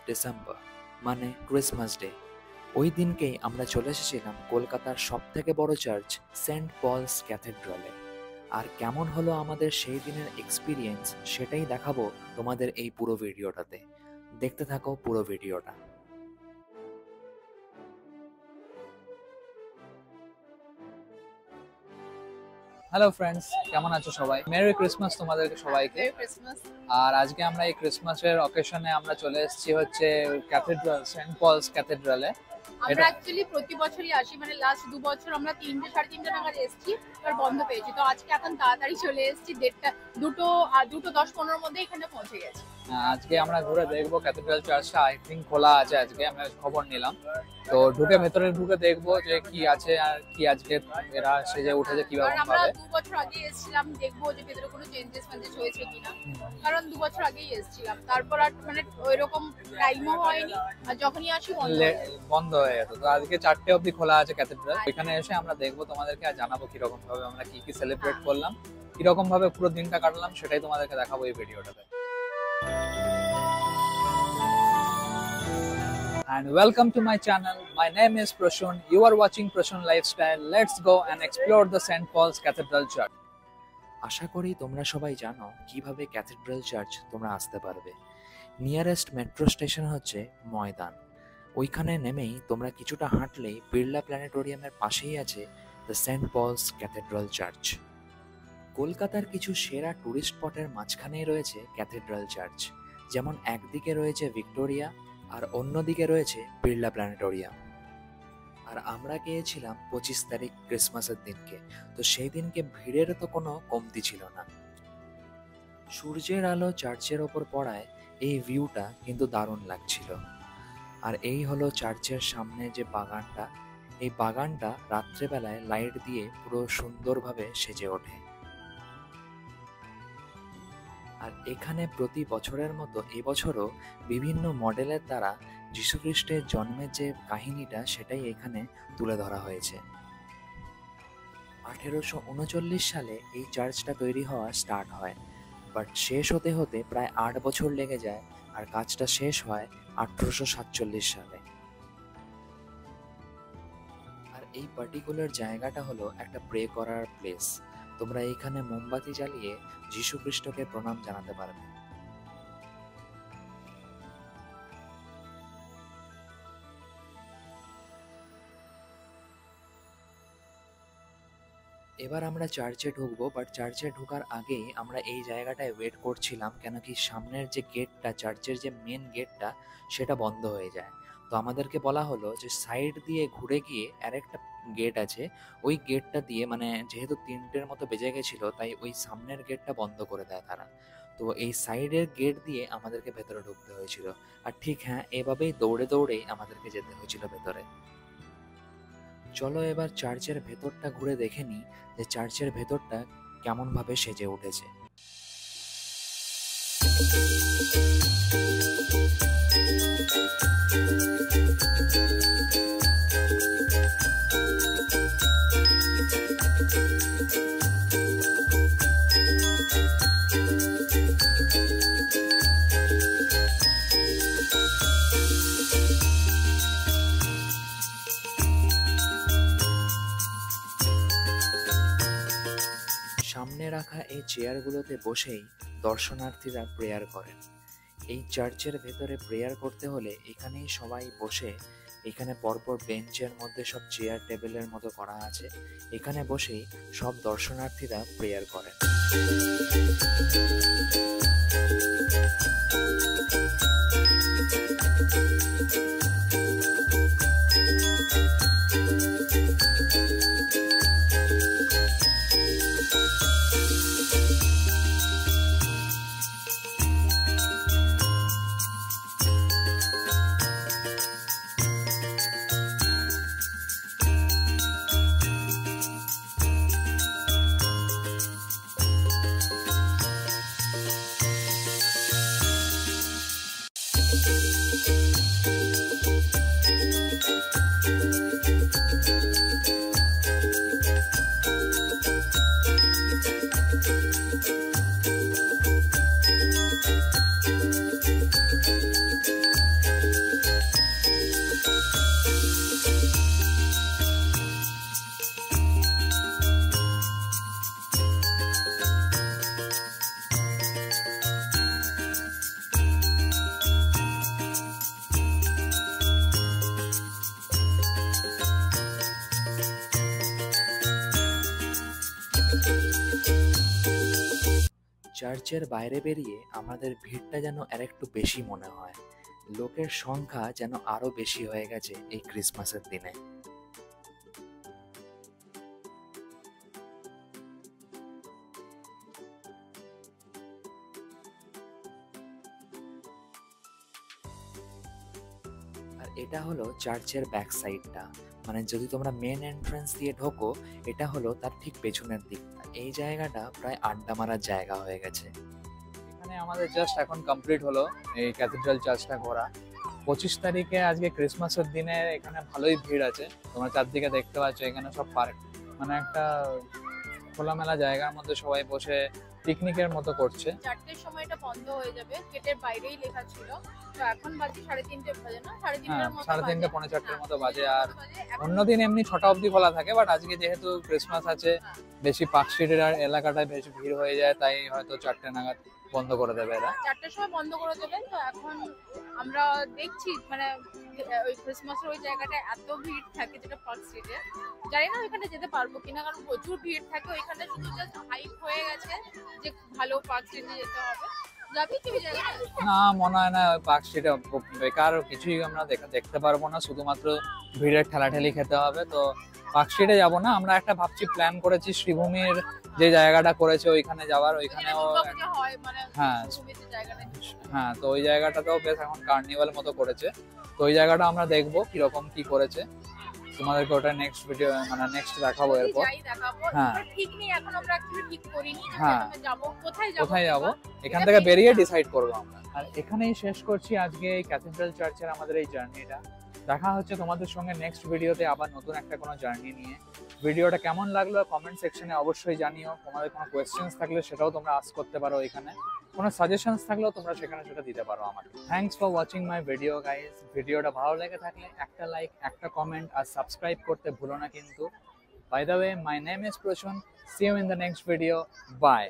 December মানে Christmas day. ওই দিনকেই আমরা চলে এসেছিলাম কলকাতার সবথেকে বড় চার্চ সেন্ট পলস ক্যাথেড্রালে। আর কেমন হলো আমাদের সেই দিনের এক্সপিরিয়েন্স সেটাই দেখাবো তোমাদের এই পুরো ভিডিওটাতে। দেখতে থাকো পুরো ভিডিওটা। হ্যালো ফ্রেন্ডস, কেমন আছো সবাই? মেরি ক্রিসমাস তোমাদেরকে সবাইকে। আর আজকে আমরা এই ক্রিসমাসের অকেশনে আমরা চলে এসেছি হচ্ছে ক্যাথেড্রাল, সেন্ট পলস ক্যাথেড্রালে। আমরা অ্যাকচুয়ালি প্রতি বছরই আসি, মানে লাস্ট 2 বছর আমরা 3টে 3:30 নাগাদ এসেছি, আর বন্ধ পেয়েছি। তো আজকে এখন তাড়াতাড়ি চলে এসেছি, 2:10-15 মধ্যে এখানে পৌঁছে গেছি। আজকে আমরা ঘুরে দেখবো ক্যাথেড্রাল চার্চটা। আই থিঙ্ক খোলা আছে আজকে, আমরা খবর নিলাম। তো ভেতরে ঢুকে দেখবো যে কি আছে আর কি আজকে এরা সেজে উঠেছে কিভাবে। আমরা 2 বছর আগে এসেছিলাম, দেখবো যে ভেতরে কোনো চেঞ্জেস হয়েছে কিনা, কারণ 2 বছর আগেই এসেছিলাম। তারপর আর মানে ওইরকম টাইমও হয়নি, আর যখনই আসি বন্ধ হয়ে গেছে। তো আজকে 4টে অবধি খোলা আছে ক্যাথেড্রাল। এখানে এসে আমরা দেখবো, তোমাদেরকে আর জানাবো কিরকম ভাবে আমরা কি সেলিব্রেট করলাম, কিরকম ভাবে পুরো দিনটা কাটলাম, সেটাই তোমাদেরকে দেখাবো এই ভিডিওটাতে। And welcome to my channel. My name is Prashun. You are watching Prashun Lifestyle. Let's go and explore the St. Paul's Cathedral Church. আশা করি তোমরা সবাই জানো কিভাবে ক্যাথেড্রাল চার্চ তোমরা আসতে পারবে। নিয়ারেস্ট মেট্রো স্টেশন হচ্ছে ময়দান। ওইখানে নেমেই তোমরা কিছুটা হাঁটলেই বিড়লা প্ল্যানেটোরিয়ামের পাশেই আছে the Saint Paul's cathedral church. কলকাতার কিছু সেরা টুরিস্ট স্পটের মাঝখানেই রয়েছে ক্যাথেড্রাল চার্চ। যেমন একদিকে রয়েছে ভিক্টোরিয়া আর অন্যদিকে রয়েছে বিড়লা প্ল্যানেটোরিয়াম। আর আমরা গিয়েছিলাম 25 তারিখ ক্রিসমাসের দিনকে। তো সেই দিনকে ভিড়ের তো কোনো কমতি ছিল না। সূর্যের আলো চার্চের ওপর পড়ায় এই ভিউটা কিন্তু দারুণ লাগছিল। আর এই হলো চার্চের সামনে যে বাগানটা, এই বাগানটা রাত্রেবেলায় লাইট দিয়ে পুরো সুন্দরভাবে সেজে ওঠে। আর এখানে প্রতি বছরের মতো এবছরও বিভিন্ন মডেলের দ্বারা যীশুখ্রিস্টের জন্মের যে কাহিনীটা সেটাই এখানে তুলে ধরা হয়েছে। 1839 সালে এই চার্চটা তৈরি হওয়া স্টার্ট হয়, বাট শেষ হতে হতে প্রায় 8 বছর লেগে যায়। আর কাজটা শেষ হয় 1847 সালে। আর এই পার্টিকুলার জায়গাটা হলো একটা প্রে করার প্লেস। তোমরা এখানে মোমবাতি জ্বালিয়ে যীশু খ্রিস্টকে প্রণাম জানাতে পারবে। এবার আমরা চার্চে ঢুকবো, বাট চার্চে ঢোকার আগেই আমরা এই জায়গাটায় ওয়েট করছিলাম, কেন কি সামনের যে গেটটা, চার্চের যে মেন গেটটা, সেটা বন্ধ হয়ে যায়। তো আমাদেরকে বলা হলো যে সাইড দিয়ে ঘুরে গিয়ে আরেকটা গেট আছে, ওই গেটটা দিয়ে, মানে যেহেতু 3টের মতো বেজে গেছিলো, তাই ওই সামনের গেটটা বন্ধ করে দেয় তারা। তো এই সাইডের গেট দিয়ে আমাদেরকে ভেতরে ঢুকতে হয়েছিল। আর ঠিক হ্যাঁ, এভাবেই দৌড়েই আমাদেরকে যেতে হয়েছিল ভেতরে। চলো এবার চার্চের ভেতরটা ঘুরে দেখে নিই যে চার্চের ভেতরটা কেমন ভাবে সেজে উঠেছে। সামনে রাখা এই চেয়ারগুলোতে বসেই দর্শনার্থীরা প্রেয়ার করেন। এই চার্চের ভেতরে প্রেয়ার করতে হলে এখানেই সবাই বসে, এখানে পরপর বেঞ্চের মধ্যে সব চেয়ার টেবিলের মতো করা আছে, এখানে বসেই সব দর্শনার্থীরা প্রেয়ার করেন। চার্চের বাইরে বেরিয়ে আমাদের ভিড়টা যেন আরেকটু বেশি মনে হয়। লোকের সংখ্যা যেন আরো বেশি হয়ে গেছে এই ক্রিসমাসের দিনে। আর এটা হলো চার্চের ব্যাক সাইডটা, মানে যদি তোমরা মেন এন্ট্রান্স দিয়ে ঢোকো, এটা হলো তার ঠিক পেছনের দিকটা। এই জায়গাটা প্রায় আড্ডা মারার জায়গা হয়ে গেছে। এখানে আমাদের জাস্ট এখন কমপ্লিট হলো এই ক্যাথিড্রাল চার্চটা ঘোরা। 25 তারিখে আজকে ক্রিসমাসের দিনে এখানে ভালোই ভিড় আছে। তোমরা চারদিকে দেখতে পাচ্ছ এখানে সব পার্ক, মানে একটা খোলামেলা জায়গার মধ্যে সবাই বসে পিকনিকের মতো করছে। 4টের সময় এটা বন্ধ হয়ে যাবে, গেটের বাইরেই লেখা ছিল। তো এখন বাজে 3:30 বাজে না, 3:30 মতো 3:30 বাজে। পৌনে 4টের মতো বাজে। আর এখন অন্যদিন এমনি 6টা অবধি খোলা থাকে, বাট আজকে যেহেতু ক্রিসমাস আছে, বেশি পার্ক স্ট্রিটের এলাকাটায় বেশি ভিড় হয়ে যায়, তাই হয়তো 4টে নাগাদ বন্ধ করে দেবে এরা। 4টার সময় বন্ধ করে দেবেন। তো এখন আমরা দেখছি মানে ওই ক্রিসমাসের ওই জায়গাটায় এত ভিড় থাকে, যেটা পার্ক স্ট্রিটে, জানি না ওইখানে যেতে পারবো কিনা, কারণ প্রচুর ভিড় থাকে ওইখানে। শুধু জাস্ট হাইপ হয়ে গেছে যে ভালো পার্ক স্ট্রিটে যেতে হবে। যাবি কি ওই জায়গায়? না, মনে হয় না পার্ক স্ট্রিটে বেকার কিছুই আমরা দেখতে পারবো না, শুধুমাত্র ভিড়ের ঠেলাঠেলি খেতে হবে। তো পার্ক স্ট্রিটে যাবো না, আমরা একটা ভাবছি প্ল্যান করেছি শ্রীভূমির যে জায়গাটা করেছে ওইখানে যাওয়ার। ওইখানেও দুর্গাপূজা হয় মানে হ্যাঁ ছবির যে জায়গাটা। হ্যাঁ, তো ওই জায়গাটাতেও বেশ এখন কার্নিভাল মতো করেছে। তো ওই জায়গাটা আমরা দেখবো কিরকম কি করেছে, তোমাদেরকে ওটা নেক্সট ভিডিও মানে নেক্সট দেখাবো এরপর। যাই দেখাবো। হ্যাঁ। এবার ঠিক নেই, এখন আমরা অ্যাকচুয়ালি ঠিক করিনি যে হ্যাঁ। প্রথমে যাবো কোথায় কোথায় যাবো এখান এটা থেকে ঠিক বেরিয়ে আছে। ডিসাইড করবো আমরা। আর এখানেই শেষ করছি আজকে এই ক্যাথিড্রাল চার্চের আমাদের এই জার্নিটা। দেখা হচ্ছে তোমাদের সঙ্গে নেক্সট ভিডিওতে আবার নতুন একটা কোনো জার্নি নিয়ে। ভিডিওটা কেমন লাগলো কমেন্ট সেকশনে অবশ্যই জানিও। তোমাদের কোনো কোয়েশ্চেন্স থাকলে সেটাও তোমরা আস্ক করতে পারো এখানে। কোনো সাজেশনস থাকলেও তোমরা সেখানে সেটা দিতে পারো আমাকে। Thanks for watching my video guys. ভিডিওটা ভালো লেগে থাকলে একটা লাইক, একটা কমেন্ট আর সাবস্ক্রাইব করতে ভুলো না কিন্তু। By the way, my name is Prasun. See you in the next video. By.